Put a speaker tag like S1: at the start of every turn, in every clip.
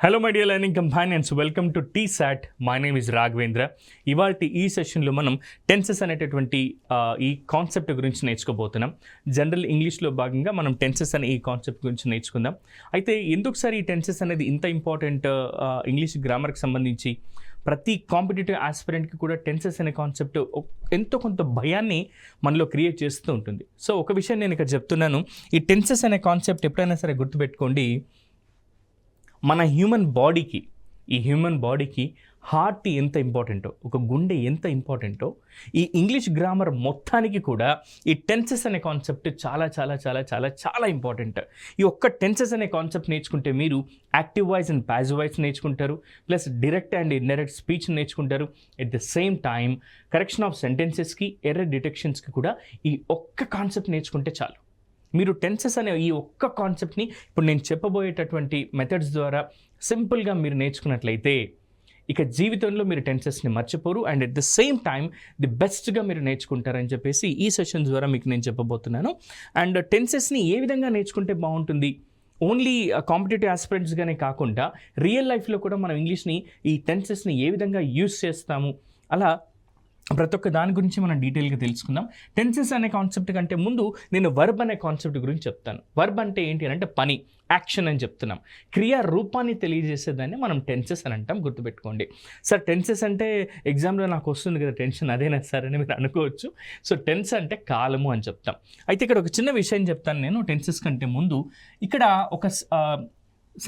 S1: Hello my dear learning companions, welcome to TSAT. My name is Raghavendra. ఇవాళ ఈ సెషన్లో మనం టెన్సెస్ అనేటటువంటి ఈ కాన్సెప్ట్ గురించి నేర్చుకోబోతున్నాం. జనరల్ ఇంగ్లీష్లో భాగంగా మనం టెన్సెస్ అనే ఈ కాన్సెప్ట్ గురించి నేర్చుకుందాం. అయితే ఎందుకు సార్ ఈ టెన్సెస్ అనేది ఇంత ఇంపార్టెంట్ ఇంగ్లీష్ గ్రామర్కి సంబంధించి? ప్రతి కాంపిటేటివ్ ఆస్పిరెంట్కి కూడా టెన్సెస్ అనే కాన్సెప్ట్ ఎంతో కొంత భయాన్ని మనలో క్రియేట్ చేస్తూ ఉంటుంది. సో ఒక విషయం నేను ఇక్కడ చెప్తున్నాను, ఈ టెన్సెస్ అనే కాన్సెప్ట్ ఎప్పుడైనా సరే గుర్తుపెట్టుకోండి. మన హ్యూమన్ బాడీకి హార్ట్ ఎంత ఇంపార్టెంటో, ఒక గుండె ఎంత ఇంపార్టెంటో, ఈ ఇంగ్లీష్ గ్రామర్ మొత్తానికి కూడా ఈ టెన్సెస్ అనే కాన్సెప్ట్ చాలా చాలా చాలా చాలా చాలా ఇంపార్టెంట్. ఈ ఒక్క టెన్సెస్ అనే కాన్సెప్ట్ నేర్చుకుంటే మీరు active voice and passive voice నేర్చుకుంటారు, plus direct and indirect speech నేర్చుకుంటారు. At the same time correction of సెంటెన్సెస్కి, ఎర్రర్ డిటెక్షన్స్కి కూడా ఈ ఒక్క కాన్సెప్ట్ నేర్చుకుంటే చాలు. మీరు టెన్సెస్ అనే ఈ ఒక్క కాన్సెప్ట్ని ఇప్పుడు నేను చెప్పబోయేటటువంటి మెథడ్స్ ద్వారా సింపుల్గా మీరు నేర్చుకున్నట్లయితే ఇక జీవితంలో మీరు టెన్సెస్ని మర్చిపోరు, and at the same time the బెస్ట్గా మీరు నేర్చుకుంటారని చెప్పేసి ఈ సెషన్ ద్వారా మీకు నేను చెప్పబోతున్నాను. అండ్ టెన్సెస్ని ఏ విధంగా నేర్చుకుంటే బాగుంటుంది, ఓన్లీ కాంపిటేటివ్ ఆస్పిరెంట్స్గానే కాకుండా రియల్ లైఫ్లో కూడా మనం ఇంగ్లీష్ని ఈ టెన్సెస్ని ఏ విధంగా యూజ్ చేస్తాము, అలా ప్రతి ఒక్క దాని గురించి మనం డీటెయిల్గా తెలుసుకుందాం. టెన్సెస్ అనే కాన్సెప్ట్ కంటే ముందు నేను వర్బ్ అనే కాన్సెప్ట్ గురించి చెప్తాను. వర్బ్ అంటే ఏంటి అంటే పని, యాక్షన్ అని చెప్తున్నాం. క్రియా రూపాన్ని తెలియజేసేదాన్ని మనం టెన్సెస్ అని అంటాం. గుర్తుపెట్టుకోండి సార్, టెన్సెస్ అంటే ఎగ్జామ్లో నాకు వస్తుంది కదా టెన్షన్, అదేనా సార్ అని మీరు అనుకోవచ్చు. సో టెన్స్ అంటే కాలము అని చెప్తాం. అయితే ఇక్కడ ఒక చిన్న విషయం చెప్తాను నేను టెన్సెస్ కంటే ముందు. ఇక్కడ ఒక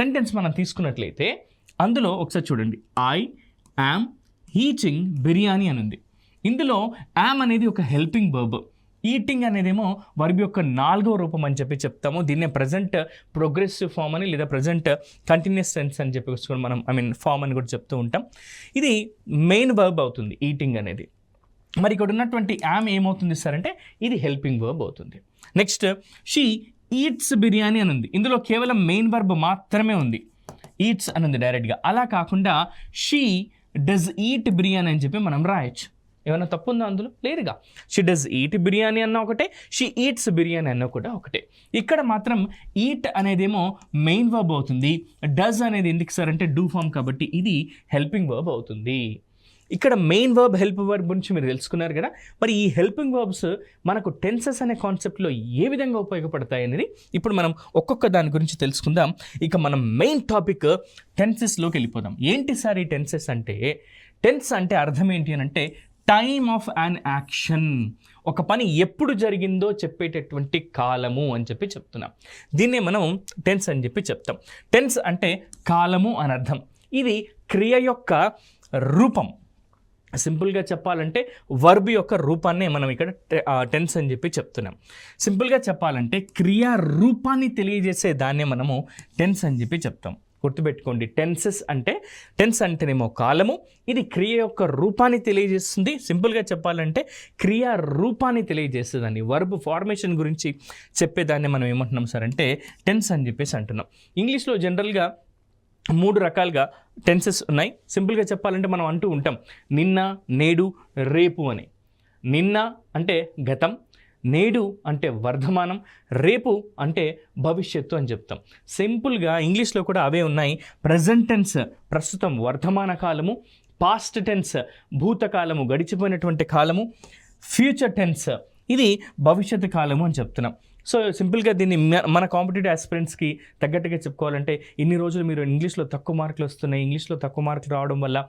S1: సెంటెన్స్ మనం తీసుకున్నట్లయితే అందులో ఒకసారి చూడండి, ఐ యామ్ ఈటింగ్ బిర్యానీ అని ఉంది. ఇందులో యామ్ అనేది ఒక హెల్పింగ్ వర్బ్, ఈటింగ్ అనేదేమో వర్బ్ యొక్క 4వ రూపం అని చెప్పి చెప్తాము. దీన్నే ప్రజెంట్ ప్రోగ్రెసివ్ ఫామ్ అని, లేదా ప్రజెంట్ కంటిన్యూస్ టెన్స్ అని చెప్పి మనం ఫామ్ అని కూడా చెప్తూ ఉంటాం. ఇది మెయిన్ వర్బ్ అవుతుంది ఈటింగ్ అనేది. మరి ఇక్కడ ఉన్నటువంటి యామ్ ఏమవుతుంది సార్ అంటే ఇది హెల్పింగ్ వర్బ్ అవుతుంది. నెక్స్ట్ షీ ఈట్స్ బిర్యానీ అని ఉంది. ఇందులో కేవలం మెయిన్ వర్బ్ మాత్రమే ఉంది, ఈట్స్ అని ఉంది డైరెక్ట్గా. అలా కాకుండా షీ డస్ ఈట్ బిర్యానీ అని చెప్పి మనం రాయొచ్చు. ఏమైనా తప్పు ఉందా అందులో? లేదుగా. షీ డస్ ఈట్ బిర్యానీ అన్న ఒకటే, షీ ఈట్స్ బిర్యానీ అన్న కూడా ఒకటే. ఇక్కడ మాత్రం ఈట్ అనేదేమో మెయిన్ వర్బ్ అవుతుంది, డస్ అనేది ఎందుకు సార్ అంటే డూ ఫామ్ కాబట్టి ఇది హెల్పింగ్ వర్బ్ అవుతుంది. ఇక్కడ మెయిన్ వర్బ్, హెల్ప్ వర్బ్ గురించి మీరు తెలుసుకున్నారు కదా. మరి ఈ హెల్పింగ్ వర్బ్స్ మనకు టెన్సెస్ అనే కాన్సెప్ట్లో ఏ విధంగా ఉపయోగపడతాయి అనేది ఇప్పుడు మనం ఒక్కొక్క దాని గురించి తెలుసుకుందాం. ఇక మనం మెయిన్ టాపిక్ టెన్సెస్లోకి వెళ్ళిపోదాం. ఏంటి సార్ ఈ టెన్సెస్ అంటే? టెన్స్ అంటే అర్థం ఏంటి అని అంటే టైమ్ ఆఫ్ అన్ యాక్షన్, ఒక పని ఎప్పుడు జరిగిందో చెప్పేటటువంటి కాలము అని చెప్పి చెప్తున్నాం. దీన్నే మనం టెన్స్ అని చెప్పి చెప్తాం. టెన్స్ అంటే కాలము అని అర్థం. ఇది క్రియ యొక్క రూపం. సింపుల్గా చెప్పాలంటే వర్బ్ యొక్క రూపాన్నే మనం ఇక్కడ టెన్స్ అని చెప్పి చెప్తున్నాం. సింపుల్గా చెప్పాలంటే క్రియా రూపాన్ని తెలియజేసే దాన్నే మనము టెన్స్ అని చెప్పి చెప్తాం. గుర్తుపెట్టుకోండి, టెన్స్ అంటేనేమో కాలము, ఇది క్రియ యొక్క రూపాన్ని తెలియజేస్తుంది. సింపుల్గా చెప్పాలంటే క్రియా రూపాన్ని తెలియజేస్తుందని, వర్బ్ ఫార్మేషన్ గురించి చెప్పేదాన్ని మనం ఏమంటున్నాం సార్ అంటే టెన్స్ అని చెప్పేసి అంటున్నాం. ఇంగ్లీష్లో జనరల్గా 3 రకాలుగా టెన్సెస్ ఉన్నాయి. సింపుల్గా చెప్పాలంటే మనం అంటూ ఉంటాం నిన్న, నేడు, రేపు అని. నిన్న అంటే గతం, నేడు అంటే వర్ధమానం, రేపు అంటే భవిష్యత్తు అని చెప్తాం. సింపుల్గా ఇంగ్లీష్లో కూడా అవే ఉన్నాయి. ప్రజెంట్ టెన్స్ ప్రస్తుతం వర్ధమాన కాలము, పాస్ట్ టెన్స్ భూతకాలము గడిచిపోయినటువంటి కాలము, ఫ్యూచర్ టెన్స్ ఇది భవిష్యత్తు కాలము అని చెప్తున్నాం. సో సింపుల్గా దీన్ని మన కాంపిటేటివ్ ఆస్పిరెంట్స్కి తగ్గట్టుగా చెప్పుకోవాలంటే ఇన్ని రోజులు మీరు ఇంగ్లీష్లో తక్కువ మార్కులు వస్తున్నాయి, ఇంగ్లీష్లో తక్కువ మార్కులు రావడం వల్ల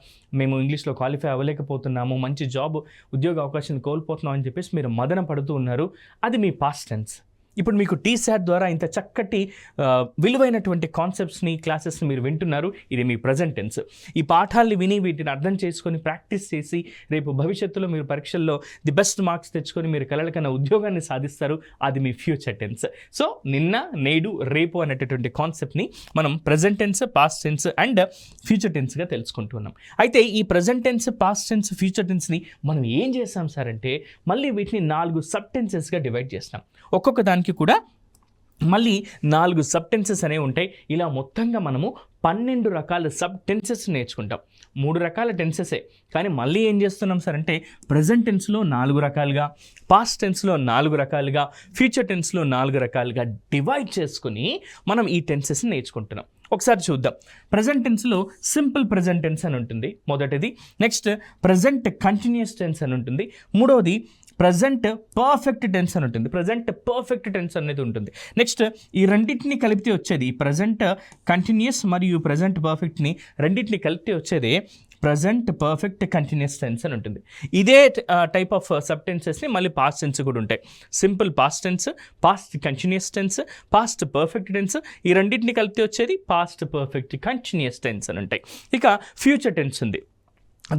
S1: మేము ఇంగ్లీష్లో క్వాలిఫై అవ్వలేకపోతున్నాము, మంచి జాబ్ ఉద్యోగ అవకాశాన్ని కోల్పోతున్నాం అని చెప్పేసి మీరు మదన పడుతూ ఉన్నారు. అది మీ పాస్ట్ టెన్స్. ఇప్పుడు మీకు TSAT ద్వారా ఇంత చక్కటి విలువైనటువంటి కాన్సెప్ట్స్ని, క్లాసెస్ని మీరు వింటున్నారు. ఇది మీ ప్రజెంట్ టెన్స్. ఈ పాఠాలని విని వీటిని అర్థం చేసుకొని ప్రాక్టీస్ చేసి రేపు భవిష్యత్తులో మీరు పరీక్షల్లో ది బెస్ట్ మార్క్స్ తెచ్చుకొని మీరు కలలకన్నా ఉద్యోగాన్ని సాధిస్తారు. అది మీ ఫ్యూచర్ టెన్స్. సో నిన్న, నేడు, రేపు అనేటటువంటి కాన్సెప్ట్ని మనం present tense, past tense and future టెన్స్గా తెలుసుకుంటున్నాం. అయితే ఈ present tense, past tense, future టెన్స్ని మనం ఏం చేస్తాం సార్ అంటే మళ్ళీ వీటిని 4 సబ్ టెన్సెస్గా డివైడ్ చేస్తాం. ఒక్కొక్క దానికి కూడా మళ్ళీ 4 సబ్ టెన్సెస్ అనేవి ఉంటాయి. ఇలా మొత్తంగా మనము 12 రకాల సబ్ టెన్సెస్ నేర్చుకుంటాం. 3 రకాల టెన్సెసే, కానీ మళ్ళీ ఏం చేస్తున్నాం సార్ అంటే ప్రజెంట్ టెన్స్లో 4 రకాలుగా, పాస్ట్ టెన్స్లో 4 రకాలుగా, ఫ్యూచర్ టెన్స్లో 4 రకాలుగా డివైడ్ చేసుకుని మనం ఈ టెన్సెస్ని నేర్చుకుంటున్నాం. ఒకసారి చూద్దాం. ప్రజెంట్ టెన్స్లో సింపుల్ ప్రజెంట్ టెన్స్ అని ఉంటుంది మొదటిది. నెక్స్ట్ ప్రజెంట్ కంటిన్యూస్ టెన్స్ అని ఉంటుంది. మూడవది ప్రజెంట్ పర్ఫెక్ట్ టెన్స్ అని ఉంటుంది. ప్రజెంట్ పర్ఫెక్ట్ టెన్స్ అనేది ఉంటుంది. నెక్స్ట్ ఈ రెండింటిని కలిపితే వచ్చేది ప్రజెంట్ కంటిన్యూస్ మరియు ప్రజెంట్ పర్ఫెక్ట్ని రెండింటిని కలిపితే వచ్చేది ప్రజెంట్ పర్ఫెక్ట్ కంటిన్యూస్ టెన్స్ అని ఉంటుంది. ఇదే టైప్ ఆఫ్ సబ్ టెన్సెస్ని మళ్ళీ పాస్ట్ టెన్స్ కూడా ఉంటాయి. Simple past tense, past continuous tense, past perfect tense, ఈ రెండింటిని కలిపితే వచ్చేది పాస్ట్ పర్ఫెక్ట్ కంటిన్యూస్ టెన్స్ అని ఉంటాయి. ఇక ఫ్యూచర్ టెన్స్ ఉంది.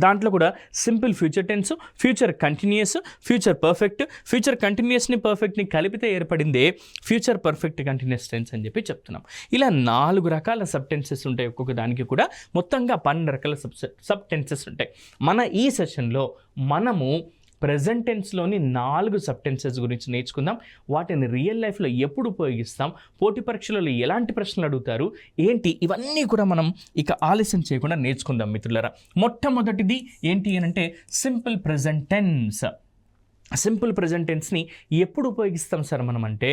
S1: దాంట్లో కూడా simple future tense, future continuous, future perfect, future కంటిన్యూస్ని పర్ఫెక్ట్ని కలిపితే ఏర్పడిందే ఫ్యూచర్ పర్ఫెక్ట్ కంటిన్యూస్ టెన్స్ అని చెప్పి చెప్తున్నాం. ఇలా 4 రకాల సబ్ టెన్సెస్ ఉంటాయి. ఒక్కొక్క దానికి కూడా మొత్తంగా 12 రకాల సబ్ టెన్సెస్ ఉంటాయి. మన ఈ సెషన్లో మనము ప్రెజెంట్ టెన్స్లోని 4 సబ్ టెన్సెస్ గురించి నేర్చుకుందాం. వాటిని రియల్ లైఫ్లో ఎప్పుడు ఉపయోగిస్తాం, పోటీ పరీక్షలలో ఎలాంటి ప్రశ్నలు అడుగుతారు ఏంటి, ఇవన్నీ కూడా మనం ఇక ఆలస్యం చేయకుండా నేర్చుకుందాం మిత్రులారా. మొట్టమొదటిది ఏంటి అని అంటే simple present tense. Simple present టెన్స్ని ఎప్పుడు ఉపయోగిస్తాం సార్ మనం అంటే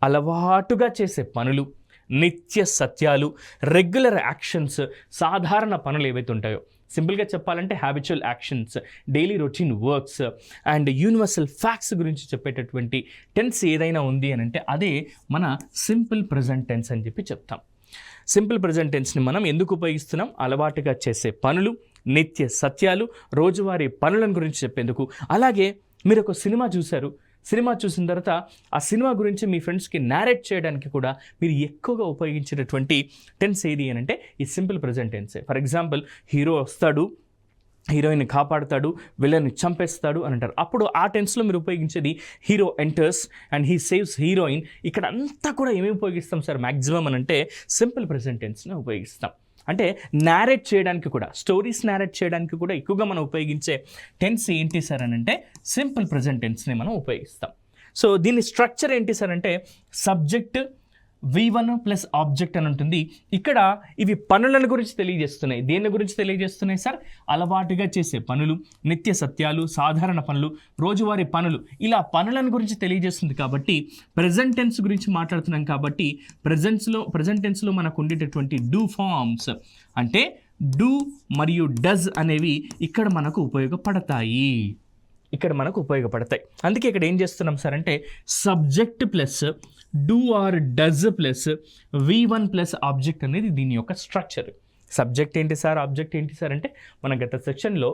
S1: అలవాటుగా చేసే పనులు, నిత్య సత్యాలు, రెగ్యులర్ యాక్షన్స్, సాధారణ పనులు ఏవైతే ఉంటాయో, సింపుల్గా చెప్పాలంటే habitual actions, daily routine works and universal facts గురించి చెప్పేటటువంటి టెన్స్ ఏదైనా ఉంది అని అంటే అదే మన సింపుల్ ప్రెజెంట్ టెన్స్ అని చెప్పి చెప్తాం. సింపుల్ ప్రెజెంట్ టెన్స్ని మనం ఎందుకు ఉపయోగిస్తున్నాం? అలవాటుగా చేసే పనులు, నిత్య సత్యాలు, రోజువారీ పనులను గురించి చెప్పేందుకు. అలాగే మీరు ఒక సినిమా చూశారు, సినిమా చూసిన తర్వాత ఆ సినిమా గురించి మీ ఫ్రెండ్స్కి నేరేట్ చేయడానికి కూడా మీరు ఎక్కువగా ఉపయోగించేటటువంటి టెన్స్ ఏది అని అంటే ఈ సింపుల్ ప్రెజెంట్ టెన్సే. ఫర్ ఎగ్జాంపుల్, హీరో వస్తాడు, హీరోయిన్ని కాపాడుతాడు, విలన్ని చంపేస్తాడు అని అంటారు. అప్పుడు ఆ టెన్స్లో మీరు ఉపయోగించేది hero enters and he saves heroine. ఇక్కడ అంతా కూడా ఏమి ఉపయోగిస్తాం సార్ మ్యాక్సిమం అని అంటే సింపుల్ ప్రెజెంట్ టెన్స్ని ఉపయోగిస్తాం. అంటే నేరేట్ చేయడానికి కూడా, స్టోరీస్ నేరేట్ చేయడానికి కూడా ఎక్కువగా మనం ఉపయోగించే టెన్స్ ఏంటి సార్ అని అంటే సింపుల్ ప్రెజెంట్ టెన్స్ని మనం ఉపయోగిస్తాం. సో దీని స్ట్రక్చర్ ఏంటి సార్ అంటే సబ్జెక్ట్ V1 ప్లస్ ఆబ్జెక్ట్ అని ఉంటుంది. ఇక్కడ ఇవి పనులను గురించి తెలియజేస్తున్నాయి. దేని గురించి తెలియజేస్తున్నాయి సార్? అలవాటుగా చేసే పనులు, నిత్య సత్యాలు, సాధారణ పనులు, రోజువారీ పనులు, ఇలా పనులను గురించి తెలియజేస్తుంది. కాబట్టి ప్రెజెంట్ టెన్స్ గురించి మాట్లాడుతున్నాం కాబట్టి ప్రెజెంట్ టెన్స్లో మనకు ఉండేటటువంటి డూ ఫార్మ్స్ అంటే డూ మరియు డస్ అనేవి ఇక్కడ మనకు ఉపయోగపడతాయి. అందుకే ఇక్కడ ఏం చేస్తున్నాం సార్ అంటే subject plus do or does plus V1 plus object అనేది దీని యొక్క స్ట్రక్చర్. సబ్జెక్ట్ ఏంటి సార్, ఆబ్జెక్ట్ ఏంటి సార్ అంటే మన గత సెషన్లో,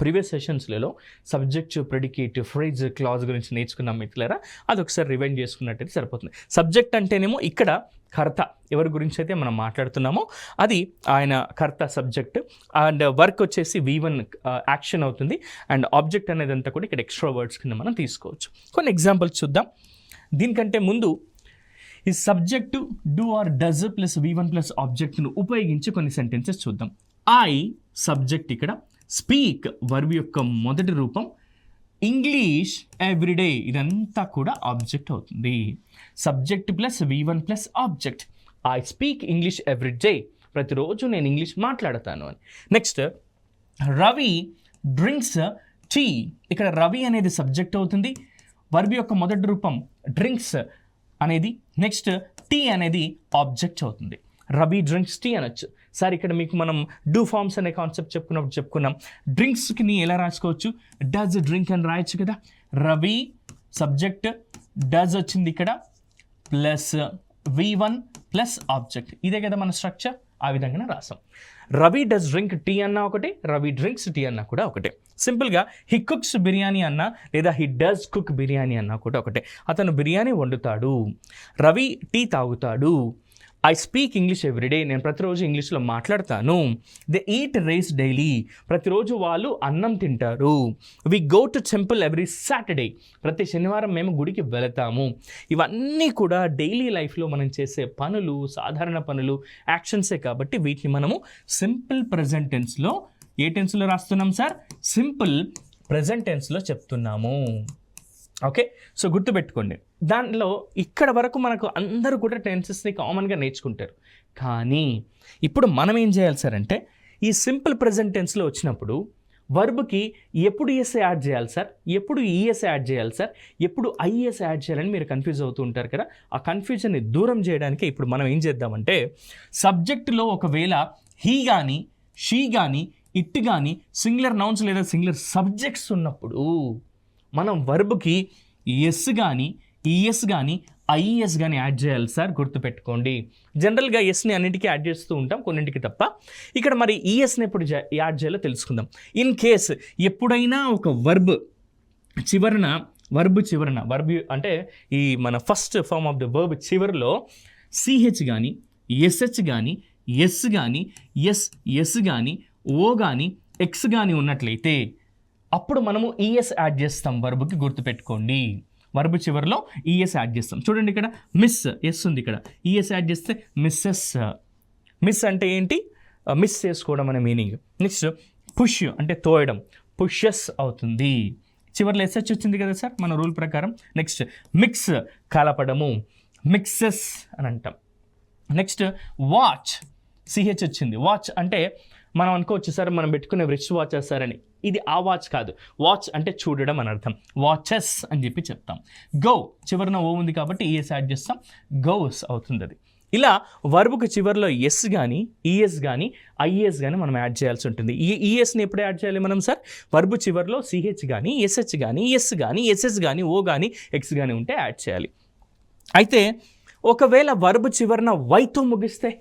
S1: ప్రీవియస్ సెషన్స్లలో సబ్జెక్ట్, ప్రెడికేట్, ఫ్రేజ్, క్లాజ్ గురించి నేర్చుకున్నాం మిత్రులారా. అది ఒకసారి రివైండ్ చేసుకున్నట్టయితే సరిపోతుంది. సబ్జెక్ట్ అంటేనేమో ఇక్కడ కర్త, ఎవరి గురించి అయితే మనం మాట్లాడుతున్నామో అది ఆయన కర్త సబ్జెక్ట్, అండ్ వర్క్ వచ్చేసి V1 యాక్షన్ అవుతుంది, అండ్ ఆబ్జెక్ట్ అనేది అంతా కూడా ఇక్కడ ఎక్స్ట్రా వర్డ్స్ కింద మనం తీసుకోవచ్చు. కొన్ని ఎగ్జాంపుల్స్ చూద్దాం. దీనికంటే ముందు ఈ subject do or does plus V1 plus ఆబ్జెక్ట్ను ఉపయోగించి కొన్ని సెంటెన్సెస్ చూద్దాం. ఐ సబ్జెక్ట్, ఇక్కడ స్పీక్ వర్బ్ యొక్క మొదటి రూపం, ఇంగ్లీష్ ఎవ్రీడే ఇదంతా కూడా ఆబ్జెక్ట్ అవుతుంది. Subject plus V1 plus object. I speak English everyday, ప్రతిరోజు నేను ఇంగ్లీష్ మాట్లాడతాను అని. నెక్స్ట్ రవి డ్రింక్స్ టీ, ఇక్కడ రవి అనేది సబ్జెక్ట్ అవుతుంది, వర్బ్ యొక్క మొదటి రూపం డ్రింక్స్ అనేది, నెక్స్ట్ టీ అనేది ఆబ్జెక్ట్ అవుతుంది. రవి డ్రింక్స్ టీ అనొచ్చు సార్. ఇక్కడ మీకు మనం డూ ఫార్మ్స్ అనే కాన్సెప్ట్ చెప్పుకున్నాం. డ్రింక్స్కి ఎలా రాసుకోవచ్చు? డజ్ డ్రింక్ అని రాయొచ్చు కదా. రవి సబ్జెక్ట్, డజ్ వచ్చింది ఇక్కడ, ప్లస్ V1 ప్లస్ ఆబ్జెక్ట్. ఇదే కదా మన స్ట్రక్చర్. ఆ విధంగానే రాసాం. రవి డస్ డ్రింక్ టీ అన్నా ఒకటే, రవి డ్రింక్స్ టీ అన్నా కూడా ఒకటే. సింపుల్గా హీ కుక్స్ బిర్యానీ అన్నా లేదా హీ డస్ కుక్ బిర్యానీ అన్నా కూడా ఒకటే. అతను బిర్యానీ వండుతాడు, రవి టీ తాగుతాడు. ఐ స్పీక్ ఇంగ్లీష్ ఎవ్రీడే, నేను ప్రతిరోజు ఇంగ్లీష్లో మాట్లాడతాను. దే ఈట్ రైస్ డైలీ, ప్రతిరోజు వాళ్ళు అన్నం తింటారు. We go to temple every Saturday, ప్రతి శనివారం మేము గుడికి వెళతాము. ఇవన్నీ కూడా డైలీ లైఫ్లో మనం చేసే పనులు, సాధారణ పనులు, యాక్షన్సే. కాబట్టి వీటిని మనము సింపుల్ ప్రెజెంట్ టెన్స్లో, ఏ టెన్స్లో రాస్తున్నాం సార్? సింపుల్ ప్రెజెంట్ టెన్స్లో చెప్తున్నాము. ఓకే, సో గుర్తుపెట్టుకోండి. దాంట్లో ఇక్కడ వరకు మనకు అందరూ కూడా టెన్సెస్ని కామన్గా నేర్చుకుంటారు. కానీ ఇప్పుడు మనం ఏం చేయాలి సార్ అంటే ఈ సింపుల్ ప్రెజెంట్ టెన్స్లో వచ్చినప్పుడు వర్బ్కి ఎప్పుడు ఈఎస్ఏ యాడ్ చేయాలి సార్, ఎప్పుడు ఈఎస్ఏ యాడ్ చేయాలి సార్, ఎప్పుడు ఐఈఎస్ యాడ్ చేయాలని మీరు కన్ఫ్యూజ్ అవుతూ ఉంటారు కదా. ఆ కన్ఫ్యూజన్ని దూరం చేయడానికి ఇప్పుడు మనం ఏం చేద్దామంటే, సబ్జెక్టులో ఒకవేళ హీ కానీ షీ కానీ ఇట్ కానీ సింగులర్ నౌన్స్ లేదా సింగులర్ సబ్జెక్ట్స్ ఉన్నప్పుడు మనం వర్బ్కి ఎస్ కానీ ఈఎస్ కానీ ఐఈఎస్ కానీ యాడ్ చేయాలి సార్, గుర్తుపెట్టుకోండి. జనరల్గా ఎస్ని అన్నింటికీ యాడ్ చేస్తూ ఉంటాం, కొన్నింటికి తప్ప. ఇక్కడ మరి ఈఎస్ని ఎప్పుడు యాడ్ చేయాలో తెలుసుకుందాం. ఇన్ కేస్ ఎప్పుడైనా ఒక వర్బ్ చివరన వర్బ్ అంటే ఈ మన first form of the verb చివరిలో సిహెచ్ కానీ ఎస్హెచ్ కానీ ఎస్ కానీ ఎస్ కానీ ఓ కానీ ఎక్స్ కానీ ఉన్నట్లయితే అప్పుడు మనము ఈఎస్ యాడ్ చేస్తాం వర్బ్కి, గుర్తుపెట్టుకోండి. వర్బ్ చివరిలో ఈఎస్ యాడ్ చేస్తాం. చూడండి ఇక్కడ మిస్ ఎస్ ఉంది, ఇక్కడ ఈఎస్ యాడ్ చేస్తే మిస్సెస్. మిస్ అంటే ఏంటి, మిస్ చేసుకోవడం అనే మీనింగ్. నెక్స్ట్ పుష్ అంటే తోయడం, పుషెస్ అవుతుంది. చివరిలో ఎస్హెచ్ వచ్చింది కదా సార్ మన రూల్ ప్రకారం. నెక్స్ట్ మిక్స్ కలపడము, మిక్సెస్ అని అంటాం. నెక్స్ట్ వాచ్ సిహెచ్ వచ్చింది. వాచ్ అంటే మనం అనుకోవచ్చు సార్ మనం పెట్టుకునే రిచ్ వాచెస్ సార్ అని, ఇది ఆ వాచ్ కాదు. వాచ్ అంటే చూడడం అని అర్థం, వాచెస్ అని చెప్పి చెప్తాం. గో చివరిన ఓ ఉంది కాబట్టి ఈఎస్ యాడ్ చేస్తాం, గోస్ అవుతుంది అది. ఇలా వర్బ్కు చివరిలో ఎస్ కానీ ఈఎస్ కానీ ఐఎస్ కానీ మనం యాడ్ చేయాల్సి ఉంటుంది. ఈ ఈఎస్ని ఎప్పుడు యాడ్ చేయాలి మనం సార్, వర్బ్ చివరిలో సిహెచ్ కానీ ఎస్హెచ్ కానీ ఎస్ కానీ ఎస్ఎస్ కానీ ఓ కానీ ఎక్స్ కానీ ఉంటే యాడ్ చేయాలి. అయితే ఒకవేళ వర్బ్ చివరిన వైతో ముగిస్తే,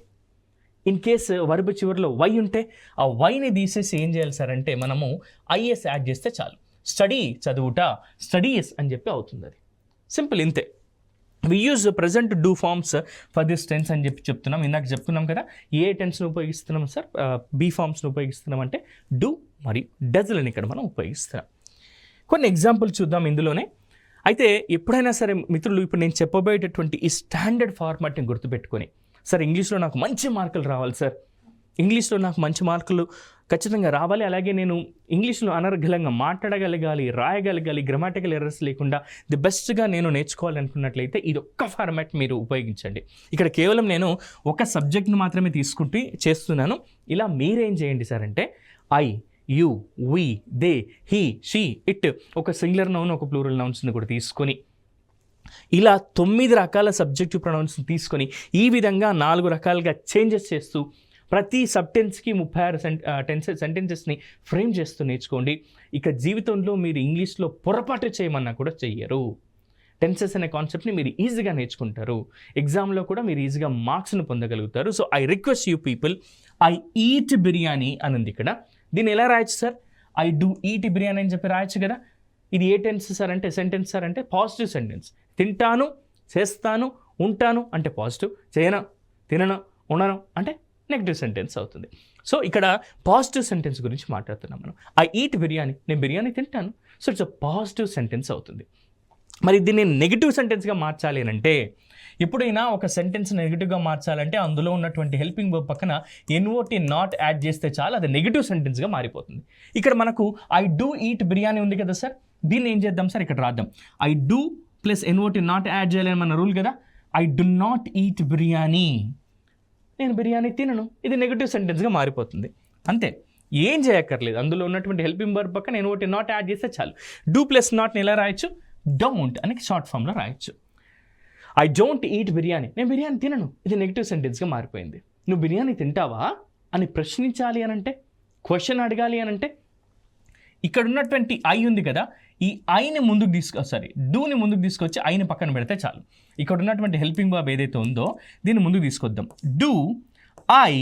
S1: ఇన్ కేస్ వర్బ్ చివరిలో వై ఉంటే ఆ వైని తీసేసి ఏం చేయాలి సార్ అంటే మనము ఐఎస్ యాడ్ చేస్తే చాలు. స్టడీ చదువుట, స్టడీస్ అని చెప్పి అవుతుంది. అది సింపుల్, ఇంతే. We use present do forms for this tense అని చెప్పి చెప్తున్నాం. ఇందాక చెప్తున్నాం కదా ఏ టెన్స్ను ఉపయోగిస్తున్నాం సార్, బీ ఫార్మ్స్ను ఉపయోగిస్తున్నాం అంటే డూ మరియు డజ్లని ఇక్కడ మనం ఉపయోగిస్తున్నాం. కొన్ని ఎగ్జాంపుల్ చూద్దాం ఇందులోనే. అయితే ఎప్పుడైనా సరే మిత్రులు, ఇప్పుడు నేను చెప్పబోయేటటువంటి ఈ స్టాండర్డ్ ఫార్మాట్ని గుర్తుపెట్టుకొని, సార్ ఇంగ్లీష్లో నాకు మంచి మార్కులు రావాలి సార్, ఇంగ్లీష్లో నాకు మంచి మార్కులు ఖచ్చితంగా రావాలి, అలాగే నేను ఇంగ్లీష్లో అనర్గళంగా మాట్లాడగలగాలి, రాయగలగాలి, గ్రామాటికల్ ఎర్రర్స్ లేకుండా ది బెస్ట్గా నేను నేర్చుకోవాలి అనుకున్నట్లయితే ఇది ఒక్క ఫార్మాట్ మీరు ఉపయోగించండి. ఇక్కడ కేవలం నేను ఒక సబ్జెక్ట్ను మాత్రమే తీసుకుంటూ చేస్తున్నాను. ఇలా మీరేం చేయండి సార్ అంటే I, you, we, they, he, she, it, ఒక సింగులర్ నౌన్ ఒక ప్లూరల్ నౌన్స్ని కూడా తీసుకొని ఇలా 9 రకాల సబ్జెక్టివ్ ప్రొనౌన్స్ని తీసుకొని ఈ విధంగా 4 రకాలుగా చేంజెస్ చేస్తూ ప్రతి సబ్టెన్స్కి 36 సెంటెన్సెస్ని ఫ్రేమ్ చేస్తూ నేర్చుకోండి. ఇక జీవితంలో మీరు ఇంగ్లీష్లో పొరపాటు చేయమన్నా కూడా చెయ్యరు. టెన్సెస్ అనే కాన్సెప్ట్ని మీరు ఈజీగా నేర్చుకుంటారు. ఎగ్జామ్లో కూడా మీరు ఈజీగా మార్క్స్ను పొందగలుగుతారు. So I request you people, I eat biryani అని ఉంది ఇక్కడ. దీన్ని ఎలా రాయొచ్చు sir, I do eat biryani అని చెప్పి రాయొచ్చు కదా. ఇది ఏ టెన్స్ సార్ అంటే, సెంటెన్స్ సార్ అంటే పాజిటివ్ సెంటెన్స్. తింటాను, చేస్తాను, ఉంటాను అంటే పాజిటివ్, చేయను, తినను, ఉండను అంటే నెగిటివ్ సెంటెన్స్ అవుతుంది. సో ఇక్కడ పాజిటివ్ సెంటెన్స్ గురించి మాట్లాడుతున్నాం మనం. ఐ ఈట్ బిర్యానీ, నేను బిర్యానీ తింటాను. So it's a positive sentence అవుతుంది. మరి దీన్ని నెగిటివ్ సెంటెన్స్గా మార్చాలి అని అంటే, ఎప్పుడైనా ఒక సెంటెన్స్ నెగిటివ్గా మార్చాలంటే అందులో ఉన్నటువంటి హెల్పింగ్ వర్బ్ పక్కన ఎన్ఓటి నాట్ యాడ్ చేస్తే చాలు, అది నెగిటివ్ సెంటెన్స్గా మారిపోతుంది. ఇక్కడ మనకు ఐ డూ ఈట్ బిర్యానీ ఉంది కదా సార్, దీన్ని ఏం చేద్దాం సార్, ఇక్కడ రాద్దాం. I do plus ఎన్ఓటి not add చేయాలని మన రూల్ కదా. I do not eat biryani, నేను బిర్యానీ తినను, ఇది నెగిటివ్ సెంటెన్స్గా మారిపోతుంది. అంతే, ఏం చేయక్కర్లేదు. అందులో ఉన్నటువంటి హెల్పింగ్ వర్బ్ పక్కన ఎన్ఓటి నాట్ యాడ్ చేస్తే చాలు. డూ ప్లస్ నాట్ని ఎలా రాయొచ్చు, డోంట్ అని షార్ట్ ఫామ్లో రాయొచ్చు. ఐ డోంట్ ఈట్ బిర్యానీ, నేను బిర్యానీ తినను, ఇది నెగిటివ్ సెంటెన్స్గా మారిపోయింది. నువ్వు బిర్యానీ తింటావా అని ప్రశ్నించాలి అనంటే, క్వశ్చన్ అడగాలి అనంటే, ఇక్కడ ఉన్నటువంటి ఐ ఉంది కదా, ఈ ఐని ముందుకు డూని ముందుకు తీసుకొచ్చి ఐని పక్కన పెడితే చాలు. ఇక్కడ ఉన్నటువంటి హెల్పింగ్ వర్బ్ ఏదైతే ఉందో దీన్ని ముందుకు తీసుకొద్దాం. డూ ఐ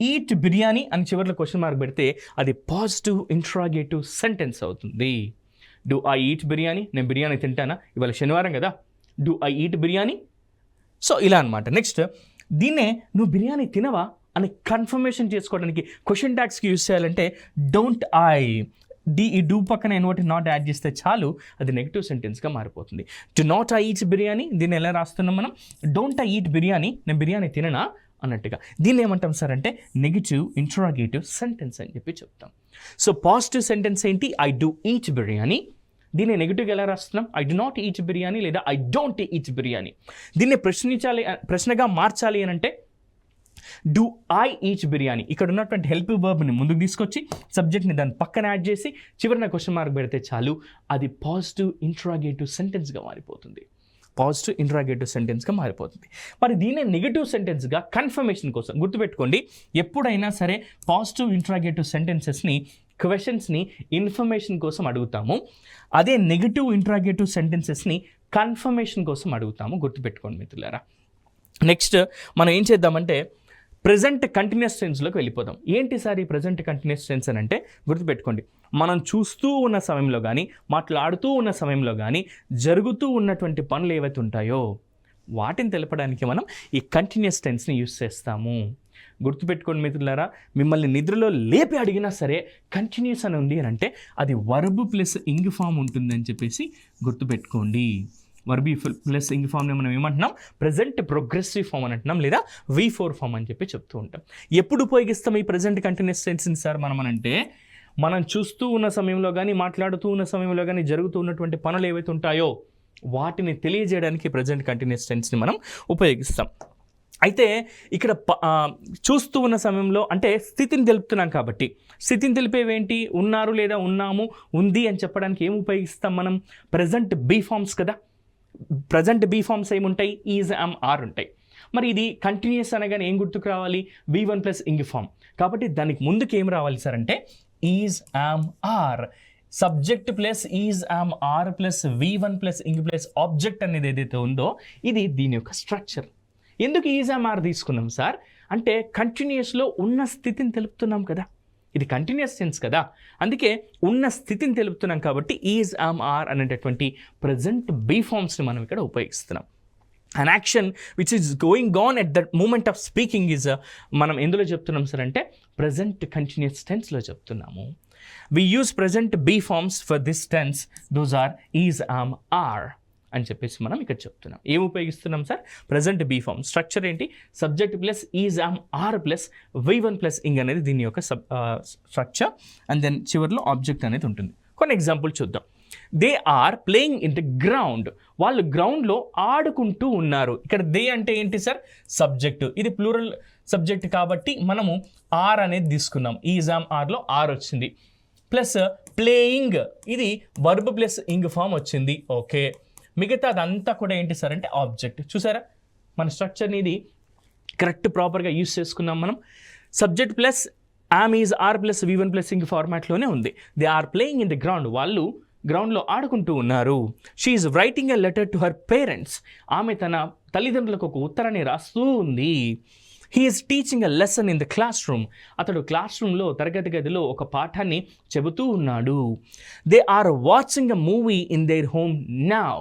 S1: ఈట్ బిర్యానీ అని చివరిలో క్వశ్చన్ మార్క్ పెడితే అది పాజిటివ్ ఇంట్రాగేటివ్ సెంటెన్స్ అవుతుంది. డూ ఐ ఈట్ బిర్యానీ, నేను బిర్యానీ తింటానా, ఇవాళ శనివారం కదా, do I eat biryani. So ఇలా అనమాట. నెక్స్ట్ దీన్నే నువ్వు బిర్యానీ తినవా అని కన్ఫర్మేషన్ చేసుకోవడానికి క్వశ్చన్ ట్యాగ్స్కి యూజ్ చేయాలంటే డోంట్ ఐ, ఈ డూ పక్కన ఎన్ఓటి నాట్ యాడ్ చేస్తే చాలు, అది నెగిటివ్ సెంటెన్స్గా మారిపోతుంది. Do not I eat biryani, దీన్ని ఎలా రాస్తున్నాం మనం, డోంట్ ఐ ఈట్ బిర్యానీ, నేను బిర్యానీ తిననా అన్నట్టుగా. దీన్ని ఏమంటాం సార్ అంటే నెగిటివ్ ఇంట్రాగేటివ్ సెంటెన్స్ అని చెప్పి చెప్తాం. సో పాజిటివ్ సెంటెన్స్ ఏంటి, ఐ డూ ఈట్ బిర్యానీ. దీన్ని నెగిటివ్గా ఎలా రాస్తున్నాం, I do not eat biryani లేదా ఐ డోంట్ ఈట్ బిర్యానీ. దీన్ని ప్రశ్నగా మార్చాలి అని అంటే డూ ఐ ఈచ్ బిర్యానీ, ఇక్కడ ఉన్నటువంటి హెల్ప్ వర్బ్ని ముందుకు తీసుకొచ్చి సబ్జెక్ట్ని దాని పక్కన యాడ్ చేసి చివరిన క్వశ్చన్ మార్క్ పెడితే చాలు, అది పాజిటివ్ ఇంట్రాగేటివ్ సెంటెన్స్గా మారిపోతుంది. పాజిటివ్ ఇంట్రాగేటివ్ సెంటెన్స్గా మారిపోతుంది. మరి దీనే నెగిటివ్ సెంటెన్స్గా కన్ఫర్మేషన్ కోసం గుర్తుపెట్టుకోండి, ఎప్పుడైనా సరే పాజిటివ్ ఇంట్రాగేటివ్ సెంటెన్సెస్ని క్వశ్చన్స్ని ఇన్ఫర్మేషన్ కోసం అడుగుతాము, అదే నెగిటివ్ ఇంట్రాగేటివ్ సెంటెన్సెస్ని కన్ఫర్మేషన్ కోసం అడుగుతాము. గుర్తుపెట్టుకోండి మిత్రులారా. నెక్స్ట్ మనం ఏం చేద్దామంటే ప్రజెంట్ కంటిన్యూస్ టెన్స్లోకి వెళ్ళిపోదాం. ఏంటి సార్ ఈ ప్రజెంట్ కంటిన్యూస్ టెన్స్ అని అంటే, గుర్తుపెట్టుకోండి, మనం చూస్తూ ఉన్న సమయంలో కానీ మాట్లాడుతూ ఉన్న సమయంలో కానీ జరుగుతూ ఉన్నటువంటి పనులు ఏవైతే ఉంటాయో వాటిని తెలపడానికి మనం ఈ కంటిన్యూస్ టెన్స్ని యూస్ చేస్తాము. గుర్తుపెట్టుకోండి మిత్రులారా, మిమ్మల్ని నిద్రలో లేపి అడిగినా సరే కంటిన్యూస్ అని ఉంది అని అంటే అది వర్బ్ ప్లస్ ఇంగ్ ఫామ్ ఉంటుందని చెప్పేసి గుర్తుపెట్టుకోండి. వర్బ్ ప్లస్ ఇంగ్ ఫామ్ని మనం ఏమంటున్నాం, ప్రజెంట్ ప్రోగ్రెసివ్ ఫామ్ అని అంటున్నాం, లేదా V4 ఫామ్ అని చెప్పి చెప్తూ ఉంటాం. ఎప్పుడు ఉపయోగిస్తాం ఈ ప్రజెంట్ కంటిన్యూస్ టెన్స్ని సార్ మనం అంటే, మనం చూస్తూ ఉన్న సమయంలో కానీ మాట్లాడుతూ ఉన్న సమయంలో కానీ జరుగుతూ ఉన్నటువంటి పనులు ఏవైతే ఉంటాయో వాటిని తెలియజేయడానికి ప్రజెంట్ కంటిన్యూస్ టెన్స్ని మనం ఉపయోగిస్తాం. అయితే ఇక్కడ చూస్తూ ఉన్న సమయంలో అంటే స్థితిని తెలుపుతున్నాం కాబట్టి, స్థితిని తెలిపేవేంటి, ఉన్నారు లేదా ఉన్నాము, ఉంది అని చెప్పడానికి ఏం ఉపయోగిస్తాం మనం, ప్రజెంట్ బీ ఫామ్స్ కదా. ప్రజెంట్ బీ ఫామ్స్ ఏముంటాయి, ఈజ్, యామ్, ఆర్ ఉంటాయి. మరి ఇది కంటిన్యూస్ అనగానే ఏం గుర్తుకు రావాలి, V1 ప్లస్ ఇంగ్ ఫామ్. కాబట్టి దానికి ముందుకు ఏం రావాలి సార్ అంటే is, am, are, subject plus is, am, are plus V1 plus ing plus object అనేది ఏదైతే ఉందో ఇది దీని యొక్క స్ట్రక్చర్. ఎందుకు ఈజ్, యామ్, ఆర్ తీసుకున్నాం సార్ అంటే కంటిన్యూస్లో ఉన్న స్థితిని తెలుపుతున్నాం కదా, ఇది కంటిన్యూస్ టెన్స్ కదా, అందుకే ఉన్న స్థితిని తెలుపుతున్నాం కాబట్టి ఈజ్, యామ్, ఆర్ అనేటటువంటి ప్రజెంట్ బీ ఫామ్స్ని మనం ఇక్కడ ఉపయోగిస్తున్నాం. An action which is going on at that moment of speaking is మనం ఎందులో చెప్తున్నాం సార్ అంటే ప్రజెంట్ కంటిన్యూస్ టెన్స్లో చెప్తున్నాము. We use present be forms for this tense, those are is, am, are అని చెప్పేసి మనం ఇక్కడ చెప్తున్నాం. ఏం ఉపయోగిస్తున్నాం sir, present be form. Structure ఏంటి, subject plus is, am, are plus V1 plus ఇంగ్ అనేది దీని యొక్క స్ట్రక్చర్, అండ్ దెన్ చివరిలో ఆబ్జెక్ట్ అనేది ఉంటుంది. కొన్ని ఎగ్జాంపుల్ చూద్దాం. They are playing in the ground, వాళ్ళు గ్రౌండ్లో ఆడుకుంటూ ఉన్నారు. ఇక్కడ దే అంటే ఏంటి సార్, సబ్జెక్టు, ఇది ప్లూరల్ సబ్జెక్ట్ కాబట్టి మనము ఆర్ అనేది తీసుకున్నాం, ఈజ్, యామ్, ఆర్లో ఆర్ వచ్చింది, ప్లస్ ప్లేయింగ్ ఇది వర్బ్ ప్లస్ ఇంగ్ ఫామ్ వచ్చింది. ఓకే, మిగతా అదంతా కూడా ఏంటి సార్ అంటే ఆబ్జెక్ట్. చూసారా మన స్ట్రక్చర్ని ఇది కరెక్ట్ ప్రాపర్గా యూస్ చేసుకున్నాం మనం. Subject plus am, is, are plus V1 plus ing ఫార్మాట్లోనే ఉంది. They are playing in the ground, వాళ్ళు గ్రౌండ్లో ఆడుకుంటూ ఉన్నారు. She is writing a letter to her parents, ఆమె తన తల్లిదండ్రులకు ఒక ఉత్తరాన్ని రాస్తూ ఉంది. He is teaching a lesson in the classroom, అతడు క్లాస్ రూమ్లో తరగతి గదిలో ఒక పాఠాన్ని చెబుతూ ఉన్నాడు. They are watching a movie in their home now,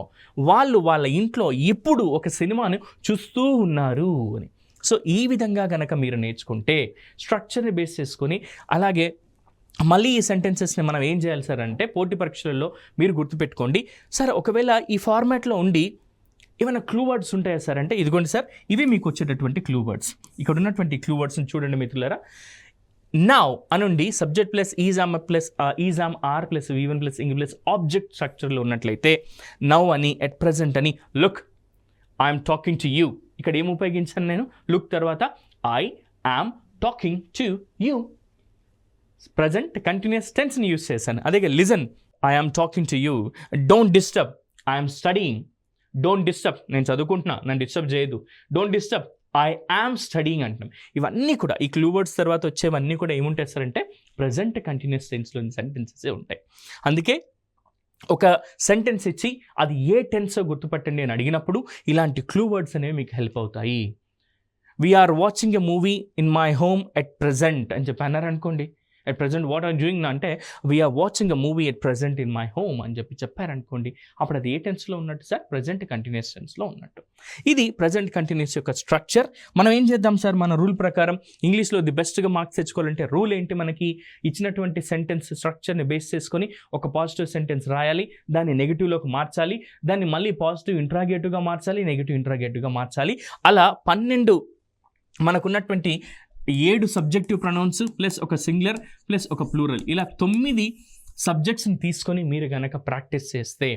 S1: వాళ్ళు వాళ్ళ ఇంట్లో ఇప్పుడు ఒక సినిమాను చూస్తూ ఉన్నారు అని. సో ఈ విధంగా గనక మీరు నేర్చుకుంటే స్ట్రక్చర్ని బేస్ చేసుకొని, అలాగే మళ్ళీ ఈ సెంటెన్సెస్ని మనం ఏం చేయాలి సార్ అంటే పోటీ పరీక్షలలో మీరు గుర్తుపెట్టుకోండి. సార్ ఒకవేళ ఈ ఫార్మాట్లో ఉండి ఏమైనా క్లూ వర్డ్స్ ఉంటాయా సార్ అంటే, ఇదిగోండి సార్ ఇవి మీకు వచ్చేటటువంటి క్లూ వర్డ్స్. ఇక్కడ ఉన్నటువంటి క్లూ వర్డ్స్ని చూడండి మిత్రులారా. నౌ అనుండి subject plus is, am plus is, am, are plus V1 plus ing plus object స్ట్రక్చర్లో ఉన్నట్లయితే నౌ అని, ఎట్ ప్రజెంట్ అని, look I'm talking to you, ఇక్కడ ఏం ఉపయోగించాను నేను, లుక్ తర్వాత I am talking to you, present continuous టెన్స్ని యూస్ చేశాను. అదే listen I am talking to you, don't disturb I'm studying, don't disturb నేను చదువుకుంటున్నా నన్ను డిస్టర్బ్ చేయదు, don't disturb I yam studying అంటున్నాం. ఇవన్నీ కూడా ఈ క్లూ వర్డ్స్ తర్వాత వచ్చేవన్నీ కూడా ఏముంటాయి సార్ అంటే ప్రజెంట్ కంటిన్యూస్ టెన్స్లోని సెంటెన్సెస్ ఉంటాయి. అందుకే ఒక సెంటెన్స్ ఇచ్చి అది ఏ టెన్సో గుర్తుపట్టండి అని అడిగినప్పుడు ఇలాంటి క్లూ వర్డ్స్ అనేవి మీకు హెల్ప్ అవుతాయి. We're watching a movie in my home at present అని చెప్పి అన్నారు అనుకోండి, at present what are doing అంటే we're watching a movie at present in my home అని చెప్పి చెప్పారనుకోండి, అప్పుడు అది ఏ టెన్స్లో ఉన్నట్టు సార్, ప్రజెంట్ కంటిన్యూస్ టెన్స్లో ఉన్నట్టు. ఇది ప్రజెంట్ కంటిన్యూస్ యొక్క స్ట్రక్చర్. మనం ఏం చేద్దాం సార్, మన రూల్ ప్రకారం ఇంగ్లీష్లో ది బెస్ట్గా మార్క్స్ తెచ్చుకోవాలంటే రూల్ ఏంటి, మనకి ఇచ్చినటువంటి సెంటెన్స్ స్ట్రక్చర్ని బేస్ చేసుకొని ఒక పాజిటివ్ సెంటెన్స్ రాయాలి, దాన్ని నెగిటివ్లోకి మార్చాలి, దాన్ని మళ్ళీ పాజిటివ్ ఇంట్రాగేటివ్గా మార్చాలి, నెగిటివ్ ఇంట్రాగేటివ్గా మార్చాలి. అలా 12 మనకున్నటువంటి 7 సబ్జెక్టివ్ ప్రొనౌన్స్ ప్లస్ ఒక సింగులర్ ప్లస్ ఒక ప్లూరల్, ఇలా 9 సబ్జెక్ట్స్ని తీసుకొని మీరు కనుక ప్రాక్టీస్ చేస్తే,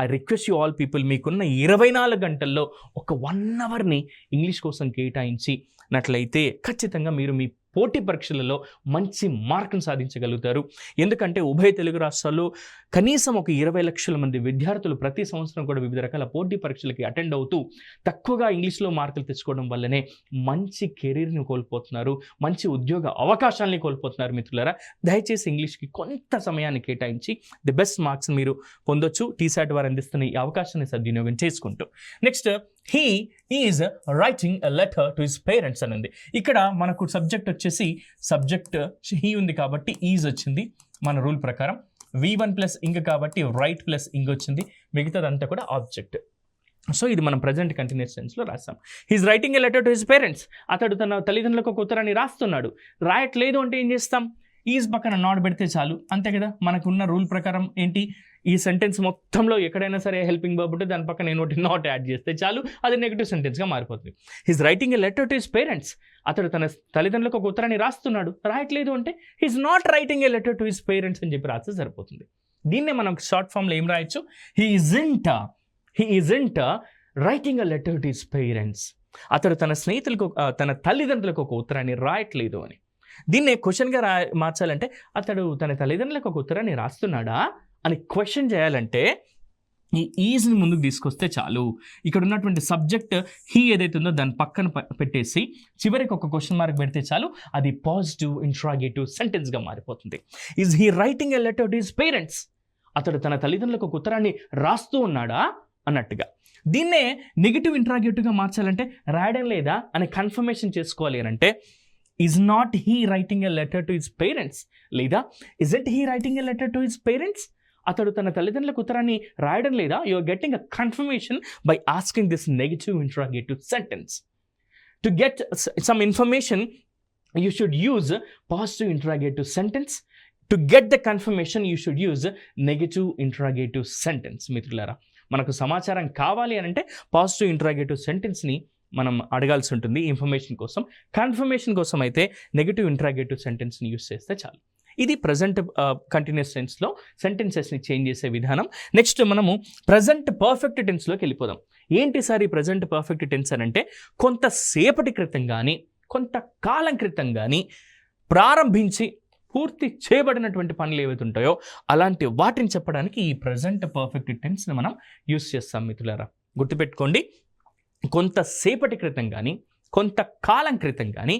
S1: I request you all people, మీకున్న 24 గంటల్లో ఒక 1 అవర్ని ఇంగ్లీష్ కోసం కేటాయించినట్లయితే ఖచ్చితంగా మీరు మీ పోటీ పరీక్షలలో మంచి మార్కును సాధించగలుగుతారు. ఎందుకంటే ఉభయ తెలుగు రాష్ట్రాల్లో కనీసం ఒక 20 లక్షల మంది విద్యార్థులు ప్రతి సంవత్సరం కూడా వివిధ రకాల పోటీ పరీక్షలకి అటెండ్ అవుతూ తక్కువగా ఇంగ్లీష్లో మార్కులు తెచ్చుకోవడం వల్లనే మంచి కెరీర్ని కోల్పోతున్నారు, మంచి ఉద్యోగ అవకాశాలని కోల్పోతున్నారు. మిత్రులారా, దయచేసి ఇంగ్లీష్కి కొంత సమయాన్ని కేటాయించి ది బెస్ట్ మార్క్స్ మీరు పొందొచ్చు. టీసాట్ వారు అందిస్తున్న ఈ అవకాశాన్ని సద్వినియోగం చేసుకుంటూ. Next, he is writing a letter to his parents అని ఉంది. ఇక్కడ మనకు సబ్జెక్ట్ వచ్చేసి సబ్జెక్ట్ హీ ఉంది కాబట్టి ఈజ్ వచ్చింది మన రూల్ ప్రకారం. V1 ప్లస్ ఇంగ్ కాబట్టి రైట్ ప్లస్ ఇంగ్ వచ్చింది, మిగతాదంతా కూడా ఆబ్జెక్ట్. సో ఇది మనం ప్రజెంట్ కంటిన్యూస్ టెన్స్లో రాస్తాం. He's writing a letter to his parents. అతడు తన తల్లిదండ్రులకు ఒక ఉత్తరాన్ని రాస్తున్నాడు. రాయట్లేదు అంటే ఏం చేస్తాం? ఈజ్ పక్కన నాట్ పెడితే చాలు, అంతే కదా. మనకున్న రూల్ ప్రకారం ఏంటి, ఈ సెంటెన్స్ మొత్తంలో ఎక్కడైనా సరే హెల్పింగ్ వర్బ్ ఉంటే దాని పక్కన నేను నాట్ యాడ్ చేస్తే చాలు, అది నెగిటివ్ సెంటెన్స్గా మారిపోతుంది. He's writing a letter to his parents. అతడు తన తల్లిదండ్రులకు ఒక ఉత్తరాన్ని రాస్తున్నాడు. రాయట్లేదు అంటే he's not writing a letter to his parents అని చెప్పి రాస్తే సరిపోతుంది. దీన్నే మనం షార్ట్ ఫామ్లో ఏం రాయొచ్చు, he isn't writing a letter to his parents. అతడు తన స్నేహితులకు తన తల్లిదండ్రులకు ఒక ఉత్తరాన్ని రాయట్లేదు అని. దీన్నే క్వశ్చన్గా మార్చాలంటే, అతడు తన తల్లిదండ్రులకు ఒక ఉత్తరాన్ని రాస్తున్నాడా అని క్వశ్చన్ చేయాలంటే ఈ ఈజ్ని ముందుకు తీసుకొస్తే చాలు. ఇక్కడ ఉన్నటువంటి సబ్జెక్ట్ హీ ఏదైతే ఉందో దాని పక్కన పెట్టేసి చివరికి ఒక క్వశ్చన్ మార్క్ పెడితే చాలు, అది పాజిటివ్ ఇంట్రాగేటివ్ సెంటెన్స్గా మారిపోతుంది. Is he writing a letter to his parents. అతడు తన తల్లిదండ్రులకు ఒక ఉత్తరాన్ని రాస్తూ ఉన్నాడా అన్నట్టుగా. దీన్నే నెగిటివ్ ఇంట్రాగేటివ్గా మార్చాలంటే, రాయడం లేదా అని కన్ఫర్మేషన్ చేసుకోవాలి అని అంటే, is not he writing a letter to his parents, లేదా isn't he writing a letter to his parents. అతడు తన తల్లిదండ్రులకు ఉత్తరాన్ని రాయడం లేదా, you are getting a confirmation by asking this negative interrogative sentence. To get some information you should use positive interrogative sentence. To get the confirmation you should use negative interrogative sentence. మిత్రులారా, మనకు సమాచారం కావాలి అని అంటే positive interrogative సెంటెన్స్ని మనం అడగాల్సి ఉంటుంది information కోసం. Confirmation కోసం అయితే నెగిటివ్ ఇంట్రాగేటివ్ సెంటెన్స్ని యూజ్ చేస్తే చాలు. ఇది ప్రజెంట్ కంటిన్యూస్ టెన్స్లో సెంటెన్సెస్ని చేంజ్ చేసే విధానం. నెక్స్ట్ మనము ప్రజెంట్ పర్ఫెక్ట్ టెన్స్లోకి వెళ్ళిపోదాం. ఏంటి సార్ ఈ ప్రజెంట్ పర్ఫెక్ట్ టెన్స్ అని అంటే, కొంతసేపటి క్రితం కానీ కొంతకాలం క్రితం కానీ ప్రారంభించి పూర్తి చేయబడినటువంటి పనులు ఏవైతే ఉంటాయో అలాంటి వాటిని చెప్పడానికి ఈ ప్రజెంట్ పర్ఫెక్ట్ టెన్స్ని మనం యూస్ చేస్తాం. మిత్రులారా, గుర్తుపెట్టుకోండి, కొంతసేపటి క్రితం కానీ కొంతకాలం క్రితం కానీ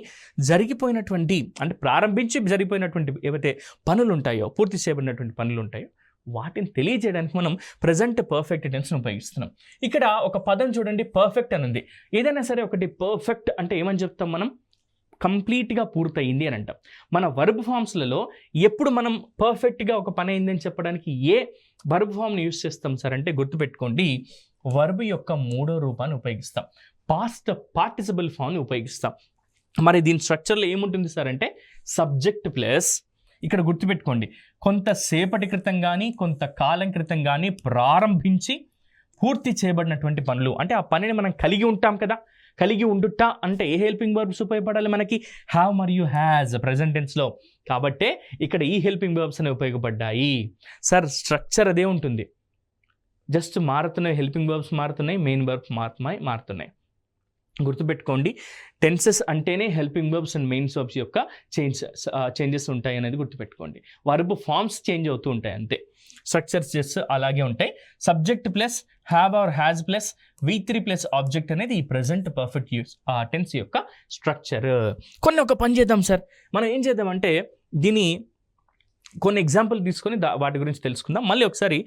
S1: జరిగిపోయినటువంటి, అంటే ప్రారంభించి జరిగిపోయినటువంటి ఏవైతే పనులు ఉంటాయో, పూర్తి చేయబడినటువంటి పనులు ఉంటాయో వాటిని తెలియజేయడానికి మనం ప్రజెంట్ పర్ఫెక్ట్ టెన్స్ని ఉపయోగిస్తున్నాం. ఇక్కడ ఒక పదం చూడండి, పర్ఫెక్ట్ అని ఉంది. ఏదైనా సరే ఒకటి పర్ఫెక్ట్ అంటే ఏమని చెప్తాం మనం? కంప్లీట్గా పూర్తయింది అని అంటాం. మన వర్బ్ ఫామ్స్లలో ఎప్పుడు మనం పర్ఫెక్ట్గా ఒక పని అయిందని చెప్పడానికి ఏ వర్బ్ ఫామ్ని యూస్ చేస్తాం సార్ అంటే, గుర్తుపెట్టుకోండి, వర్బ్ యొక్క 3వ రూపాన్ని ఉపయోగిస్తాం, పాస్ట్ పార్టిసిపల్ ఫామ్ని ఉపయోగిస్తాం. మరి దీని స్ట్రక్చర్లో ఏముంటుంది సార్ అంటే, సబ్జెక్ట్ ప్లస్, ఇక్కడ గుర్తుపెట్టుకోండి, కొంతసేపటి క్రితం కానీ కొంతకాలం క్రితం కానీ ప్రారంభించి పూర్తి చేయబడినటువంటి పనులు, అంటే ఆ పనిని మనం కలిగి ఉంటాం కదా. కలిగి ఉండుట అంటే ఏ హెల్పింగ్ వర్బ్స్ ఉపయోగపడాలి మనకి? హ్యావ్ మరియు హ్యాజ్ ప్రజెంట్ టెన్స్లో. కాబట్టే ఇక్కడ ఈ హెల్పింగ్ వర్బ్స్ అనేవి ఉపయోగపడ్డాయి. సార్ స్ట్రక్చర్ అదే ఉంటుంది, జస్ట్ మారుతున్నాయి, హెల్పింగ్ వర్బ్స్ మారుతున్నాయి, మెయిన్ వర్బ్స్ మారుతున్నాయి. గుర్తుపెట్టుకోండి, టెన్సెస్ అంటేనే helping verbs and main verbs యొక్క చేంజెస్ ఉంటాయి అనేది గుర్తుపెట్టుకోండి. వర్బ్ ఫార్మ్స్ చేంజ్ అవుతూ ఉంటాయి అంతే, స్ట్రక్చర్స్ జస్ట్ అలాగే ఉంటాయి. Subject plus have or has plus V3 plus object అనేది ఈ ప్రజెంట్ పర్ఫెక్ట్ టెన్స్ యొక్క స్ట్రక్చర్. ఒక పని చేద్దాం సార్, మనం ఏం చేద్దామంటే దీని కొన్ని ఎగ్జాంపుల్ తీసుకొని వాటి గురించి తెలుసుకుందాం. మళ్ళీ ఒకసారి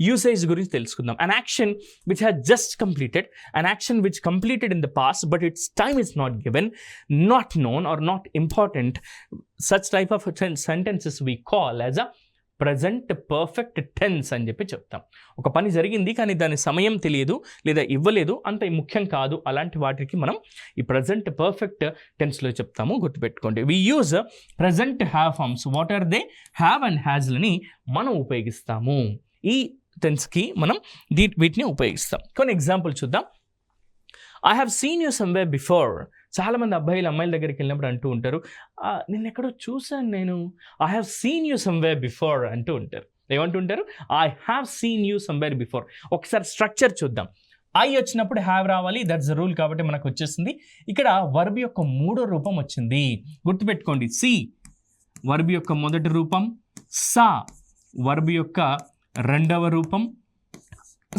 S1: యూసేజ్ గురించి తెలుసుకుందాం. An action which has just completed, an action which completed in the past but its time is not given, not known or not important, such type of sentences we call as a present perfect tense అని చెప్పి చెప్తాం. ఒక పని జరిగింది కానీ దాని సమయం తెలియదు లేదా ఇవ్వలేదు, అంత ముఖ్యం కాదు, అలాంటి వాటికి మనం ఈ ప్రజెంట్ పర్ఫెక్ట్ టెన్స్లో చెప్తాము. గుర్తుపెట్టుకోండి, we use present have forms, what are they, have and హ్యాజ్లని మనం ఉపయోగిస్తాము. ఈ టెన్స్కి మనం వీటిని ఉపయోగిస్తాం. కొన్ని ఎగ్జాంపుల్ చూద్దాం. I have seen you somewhere before. చాలామంది అబ్బాయిలు అమ్మాయిల దగ్గరికి వెళ్ళినప్పుడు అంటూ ఉంటారు, నేను ఎక్కడో చూశాను, నేను I have seen you somewhere before అంటూ ఉంటారు. ఏమంటుంటారు? I have seen you somewhere before. ఒకసారి స్ట్రక్చర్ చూద్దాం. ఐ వచ్చినప్పుడు హ్యావ్ రావాలి, దట్స్ ద రూల్, కాబట్టి మనకు వచ్చేసింది. ఇక్కడ వర్బ్ యొక్క మూడో రూపం వచ్చింది, గుర్తుపెట్టుకోండి. సి వర్బ్ యొక్క మొదటి రూపం, సా వర్బ్ యొక్క రెండవ రూపం,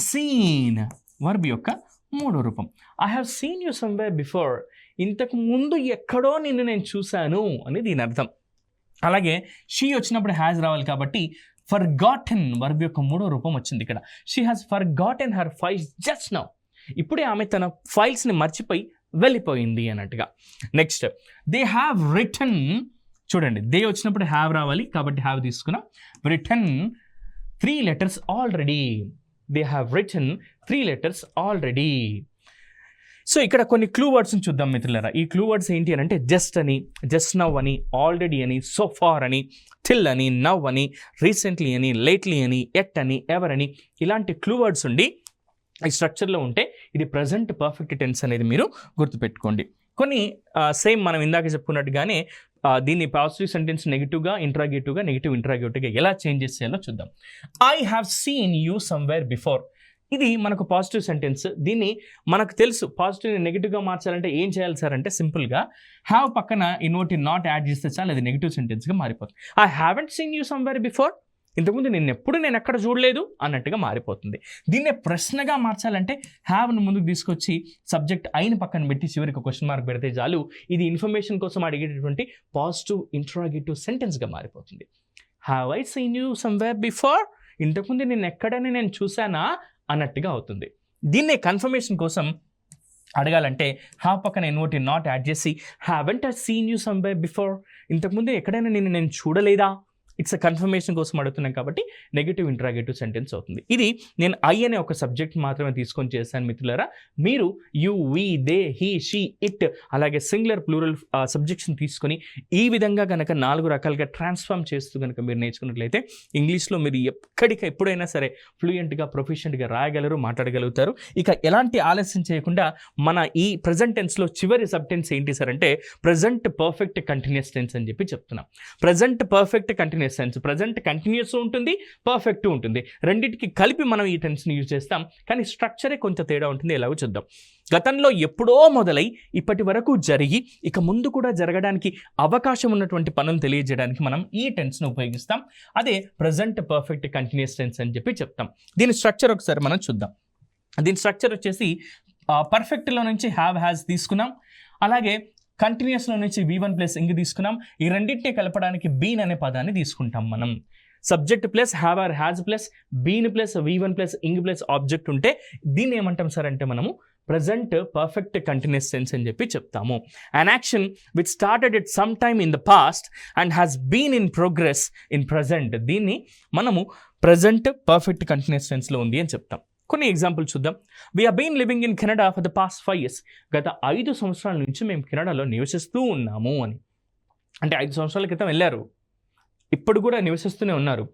S1: సీన్ వర్బ్ యొక్క మూడో రూపం. I have seen you somewhere before, ఇంతకు ముందు ఎక్కడో నిన్ను నేను చూశాను అని దీని అర్థం. అలాగే షీ వచ్చినప్పుడు హ్యాజ్ రావాలి, కాబట్టి ఫర్గాటెన్ వర్బ్ యొక్క మూడో రూపం వచ్చింది ఇక్కడ. She has forgotten her files just now, ఇప్పుడే ఆమె తన ఫైల్స్ని మర్చిపోయి వెళ్ళిపోయింది అన్నట్టుగా. నెక్స్ట్ దే హ్యావ్ రిటన్, చూడండి దే వచ్చినప్పుడు హ్యావ్ రావాలి, కాబట్టి హ్యావ్ తీసుకున్నాం. Written 3 letters already, they have written 3 letters already. So ఇక్కడ కొన్ని క్లూ వర్డ్స్ని చూద్దాం మిత్రులారా. ఈ క్లూ వర్డ్స్ ఏంటి అని అంటే జస్ట్ అని, జస్ట్ నవ్ అని, ఆల్రెడీ అని, సో ఫార్ అని, టిల్ అని, నవ్ అని, రీసెంట్లీ అని, లేట్లీ అని, ఎట్ అని, ఎవర్ అని, ఇలాంటి క్లూ వర్డ్స్ ఉండి ఈ స్ట్రక్చర్లో ఉంటే ఇది ప్రజెంట్ పర్ఫెక్ట్ టెన్స్ అనేది మీరు గుర్తుపెట్టుకోండి. కొన్ని సేమ్ మనం ఇందాక చెప్పుకున్నట్టుగానే దీన్ని పాజిటివ్ సెంటెన్స్ నెగిటివ్గా, ఇంట్రాగేటివ్గా, నెగిటివ్ ఇంట్రాగేటివ్గా ఎలా చేంజ్ చేసేయాలో చూద్దాం. I have seen you somewhere before, ఇది మనకు పాజిటివ్ సెంటెన్స్. దీన్ని మనకు తెలుసు పాజిటివ్ని నెగిటివ్గా మార్చాలంటే ఏం చేయాలి సార్ అంటే సింపుల్గా హ్యావ్ పక్కన ఇన్వర్టి నాట్ యాడ్ చేస్తే చాలు, అది నెగిటివ్ సెంటెన్స్గా మారిపోతుంది. I haven't seen you somewhere before, ఇంతకుముందు నేను ఎక్కడ చూడలేదు అన్నట్టుగా మారిపోతుంది. దీన్నే ప్రశ్నగా మార్చాలంటే హ్యావ్ను ముందుకు తీసుకొచ్చి సబ్జెక్ట్ అయిన పక్కన పెట్టి చివరికి క్వశ్చన్ మార్క్ పెడితే చాలు, ఇది ఇన్ఫర్మేషన్ కోసం అడిగేటటువంటి పాజిటివ్ ఇంట్రాగేటివ్ సెంటెన్స్గా మారిపోతుంది. Have I seen you somewhere before, ఇంతకుముందు నేను చూసానా అన్నట్టుగా అవుతుంది. దీన్నే కన్ఫర్మేషన్ కోసం అడగాలంటే హ్యావ్ పక్కన ఇన్వర్టి నాట్ యాడ్ చేసి haven't I seen you somewhere before, ఇంతకుముందు ఎక్కడైనా నేను చూడలేదా, ఇట్స్ అ కన్ఫర్మేషన్ కోసం అడుగుతున్నాం కాబట్టి నెగిటివ్ ఇంట్రాగేటివ్ సెంటెన్స్ అవుతుంది. ఇది నేను ఐ అనే ఒక సబ్జెక్ట్ మాత్రమే తీసుకొని చేశాను మిత్రులారా. మీరు you, we, they, he, she, it, అలాగే సింగులర్ ప్లూరల్ సబ్జెక్ట్స్ని తీసుకొని ఈ విధంగా కనుక 4 రకాలుగా ట్రాన్స్ఫార్మ్ చేస్తూ కనుక మీరు నేర్చుకున్నట్లయితే ఇంగ్లీష్లో మీరు ఎప్పుడైనా సరే ఫ్లూయెంట్గా, ప్రొఫిషియెంట్గా రాయగలరు, మాట్లాడగలుగుతారు. ఇక ఎలాంటి ఆలస్యం చేయకుండా మన ఈ ప్రజెంట్ టెన్స్లో చివరి సబ్ టెన్స్ ఏంటి సార్ అంటే ప్రజెంట్ పర్ఫెక్ట్ కంటిన్యూస్ టెన్స్ అని చెప్పి చెప్తున్నాం. Present perfect continuous tense, present continuous ఉంటుంది, పర్ఫెక్ట్ ఉంటుంది, రెండింటికి కలిపి మనం ఈ టెన్స్ని యూజ్ చేస్తాం. కానీ స్ట్రక్చరే కొంచెం తేడా ఉంటుంది. ఎలాగో చూద్దాం. గతంలో ఎప్పుడో మొదలై ఇప్పటి వరకు జరిగి ఇక ముందు కూడా జరగడానికి అవకాశం ఉన్నటువంటి పనులు తెలియజేయడానికి మనం ఈ టెన్స్ను ఉపయోగిస్తాం. అదే ప్రజెంట్ పర్ఫెక్ట్ కంటిన్యూస్ టెన్స్ అని చెప్పి చెప్తాం. దీని స్ట్రక్చర్ ఒకసారి మనం చూద్దాం. దీని స్ట్రక్చర్ వచ్చేసి పర్ఫెక్ట్లో నుంచి హ్యావ్, హ్యాస్ తీసుకున్నాం. అలాగే కంటిన్యూస్లో నుంచి V1 ప్లస్ ఇంగ్ తీసుకున్నాం. ఈ రెండింటినీ కలపడానికి బీన్ అనే పదాన్ని తీసుకుంటాం మనం. Subject plus have or has plus been plus V1 plus ing plus object ఉంటే దీన్ని ఏమంటాం సార్ అంటే మనము ప్రజెంట్ పర్ఫెక్ట్ కంటిన్యూస్ టెన్స్ అని చెప్పి చెప్తాము. An action which started at some time in the past and has been in progress in present, దీన్ని మనము ప్రజెంట్ పర్ఫెక్ట్ కంటిన్యూస్ టెన్స్లో ఉంది అని చెప్తాం. కొన్ని ఎగ్జాంపుల్ చూద్దాం. We have been living in Canada for the past 5 years, గత 5 సంవత్సరాల నుంచి మేము కెనడాలో నివసిస్తూ ఉన్నాము అని. అంటే 5 సంవత్సరాల క్రితం వెళ్ళారు, ఇప్పుడు కూడా నివసిస్తూనే ఉన్నారు,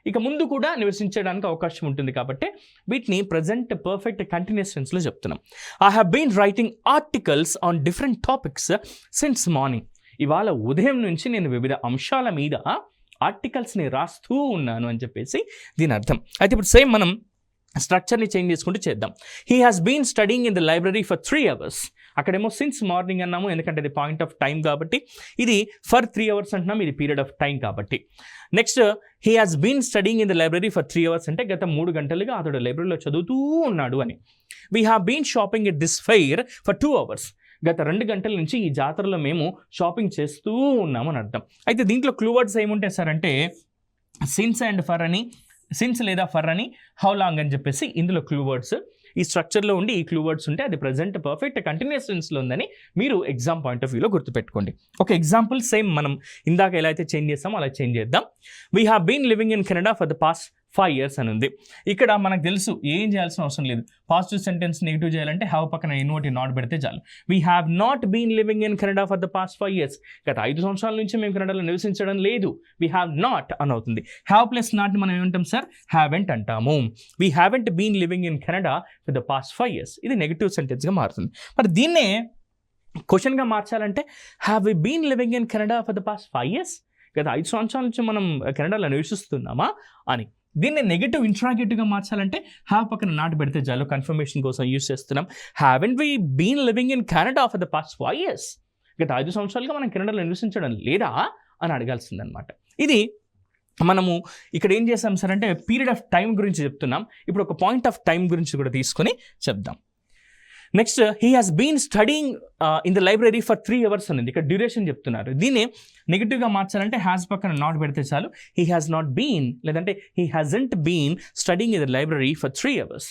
S1: ఇక ముందు కూడా నివసించడానికి అవకాశం ఉంటుంది కాబట్టి వీటిని ప్రజెంట్ పర్ఫెక్ట్ కంటిన్యూస్ టెన్స్లో చెప్తున్నాం. I have been writing articles on different topics since morning, ఇవాళ ఉదయం నుంచి నేను వివిధ అంశాల మీద ఆర్టికల్స్ని రాస్తూ ఉన్నాను అని చెప్పేసి దీని అర్థం. అయితే ఇప్పుడు సేమ్ మనం స్ట్రక్చర్ని చేంజ్ చేసుకుంటూ చేద్దాం. He has been studying in the library for 3 hours, అక్కడేమో సిన్స్ మార్నింగ్ అన్నాము ఎందుకంటే ఇది పాయింట్ ఆఫ్ టైం కాబట్టి, ఇది ఫర్ 3 hours అంటున్నాం, ఇది పీరియడ్ ఆఫ్ టైం కాబట్టి. Next he has been studying in the library for 3 hours అంటే గత 3 గంటలుగా అతడు లైబ్రరీలో చదువుతూ ఉన్నాడు అని. We have been shopping at this fair for 2 hours, గత 2 గంటల నుంచి ఈ జాతరలో మేము షాపింగ్ చేస్తూ ఉన్నాము అని అర్థం. అయితే దీంట్లో క్లూ వర్డ్స్ ఏముంటాయి సార్ అంటే సిన్స్ అండ్ ఫర్ అని, సిన్స్ లేదా ఫర్ అని, హౌ లాంగ్ అని చెప్పేసి ఇందులో క్లూ వర్డ్స్ ఈ స్ట్రక్చర్లో ఉండి ఈ క్లూ వర్డ్స్ ఉంటే అది ప్రజెంట్ పర్ఫెక్ట్ కంటిన్యూస్ టెన్స్లో ఉందని మీరు ఎగ్జామ్ పాయింట్ ఆఫ్ వ్యూలో గుర్తుపెట్టుకోండి. ఒక ఎగ్జాంపుల్ సేమ్ మనం ఇందాక ఎలా అయితే చేంజ్ చేస్తామో అలా చేంజ్ చేద్దాం. We have been living in Canada for the past 5 years అని ఉంది. ఇక్కడ మనకు తెలుసు ఏం చేయాల్సిన అవసరం లేదు. పాజిటివ్ సెంటెన్స్ నెగిటివ్ చేయాలంటే హ్యావ్ పక్కన ఇన్వర్టి నాట్ పెడితే చాలు. We have not been living in Canada for the past 5 years, గత 5 సంవత్సరాల నుంచి మేము కెనడాలో నివసించడం లేదు. వీ హ్యావ్ నాట్ అని అవుతుంది. హ్యావ్ ప్లస్ నాట్ మనం ఏమంటాం సార్, హ్యావెంట్ అంటాము. We haven't been living in Canada for the past 5 years, ఇది నెగిటివ్ సెంటెన్స్గా మారుతుంది. మరి దీన్నే క్వశ్చన్గా మార్చాలంటే have we been living in Canada for the past 5 years, గత 5 సంవత్సరాల నుంచి మనం కెనడాలో నివసిస్తున్నామా అని. దీన్ని నెగిటివ్ ఇంట్రాగేటివ్గా మార్చాలంటే హ్యావ్ పక్కన నాట్ పెడితే చాలు, కన్ఫర్మేషన్ కోసం యూస్ చేస్తున్నాం. Haven't we been living in Canada for the past 5 years? గత 5 సంవత్సరాలుగా మనం కెనడాలో నివసించడం లేదా అని అడగాల్సిందనమాట. ఇది మనము ఇక్కడ ఏం చేసాం సార్ అంటే పీరియడ్ ఆఫ్ టైం గురించి చెప్తున్నాం. ఇప్పుడు ఒక పాయింట్ ఆఫ్ టైం గురించి కూడా తీసుకొని చెప్దాం. Next, he has been studying in the library for 3 hours అనేది ఇక్కడ డ్యూరేషన్ చెప్తున్నారు. దీన్ని నెగిటివ్గా మార్చాలంటే హ్యాస్ పక్కన నాట్ పెడితే చాలు. హీ హ్యాస్ నాట్ బీన్ లేదంటే he hasn't been studying in the library for 3 hours.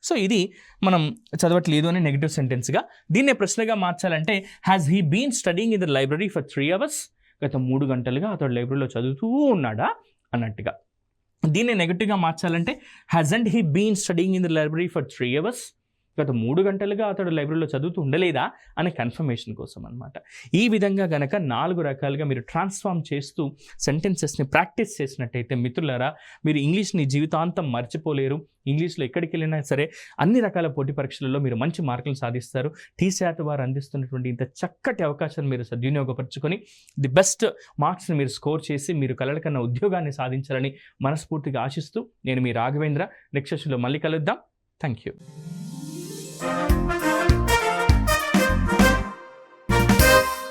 S1: So ఇది మనం చదవట్లేదు అని నెగిటివ్ సెంటెన్స్గా. దీన్నే ప్రశ్నగా మార్చాలంటే has he been studying in the library for 3 hours? గత 3 గంటలుగా అతడు లైబ్రరీలో చదువుతూ ఉన్నాడా అన్నట్టుగా. దీన్ని నెగిటివ్గా మార్చాలంటే hasn't he been studying in the library for 3 hours? గత 3 గంటలుగా అతడు లైబ్రరీలో చదువుతూ ఉండలేదా అనే కన్ఫర్మేషన్ కోసం అనమాట. ఈ విధంగా గనక 4 రకాలుగా మీరు ట్రాన్స్ఫార్మ్ చేస్తూ సెంటెన్సెస్ని ప్రాక్టీస్ చేసినట్టయితే మిత్రులారా, మీరు ఇంగ్లీష్ని జీవితాంతం మర్చిపోలేరు. ఇంగ్లీష్లో ఎక్కడికి వెళ్ళినా సరే అన్ని రకాల పోటీ పరీక్షలలో మీరు మంచి మార్కులు సాధిస్తారు. టీశాట్ వారు అందిస్తున్నటువంటి ఇంత చక్కటి అవకాశాన్ని మీరు సద్వినియోగపరచుకొని ది బెస్ట్ మార్క్స్ని మీరు స్కోర్ చేసి మీరు కలల కన్నా ఉద్యోగాన్ని సాధించాలని మనస్ఫూర్తిగా ఆశిస్తూ నేను మీ రాఘవేంద్ర. నెక్స్ట్ సెషన్లో మళ్ళీ కలుద్దాం. Thank you.